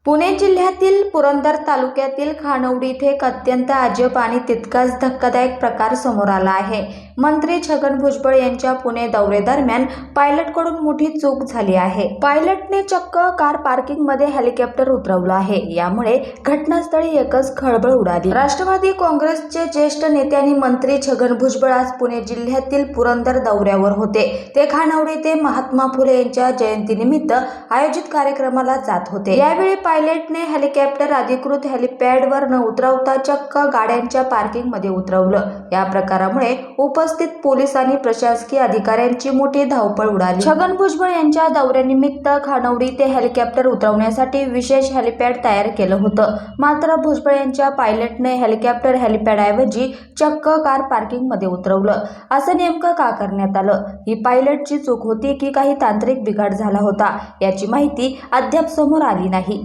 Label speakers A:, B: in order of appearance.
A: पुणे जिल्ह्यातील पुरंदर तालुक्यातील खानवडी येथे एक अत्यंत अजब आणि तितकाच धक्कादायक प्रकार समोर आला आहे। मंत्री छगन भुजबळ यांच्या पुणे दौऱ्यादरम्यान पायलटकडून मोठी चूक झाली आहे। पायलटने चक्क कार पार्किंग मध्ये हेलिकॉप्टर उतरवलं आहे। यामुळे घटनास्थळी एकच खळबळ उडाली। राष्ट्रवादी काँग्रेसचे ज्येष्ठ नेते आणि मंत्री छगन भुजबळ आज पुणे जिल्ह्यातील पुरंदर दौऱ्यावर होते। ते खानवडी येथे महात्मा फुले यांच्या जयंतीनिमित्त आयोजित कार्यक्रमाला जात होते। यावेळी पायलटने हेलिकॉप्टर अधिकृत हेलिपॅडवर न उतरवता चक्क गाड्यांच्या पार्किंगमध्ये उतरवलं। या प्रकारामुळे उपस्थित पोलीस आणि प्रशासकीय अधिकाऱ्यांची मोठी धावपळ उडाली। छगन भुजबळ यांच्या दौऱ्यानिमित्त खानवडी ते हेलिकॉप्टर उतरवण्यासाठी विशेष हेलिपॅड तयार केलं होतं। मात्र भुजबळ यांच्या पायलटने हेलिकॉप्टर हेलिपॅडऐवजी चक्क कार पार्किंगमध्ये उतरवलं। असं नेमकं का करण्यात आलं? ही पायलटची चूक होती की काही तांत्रिक बिघाड झाला होता? याची माहिती अद्याप समोर आली नाही।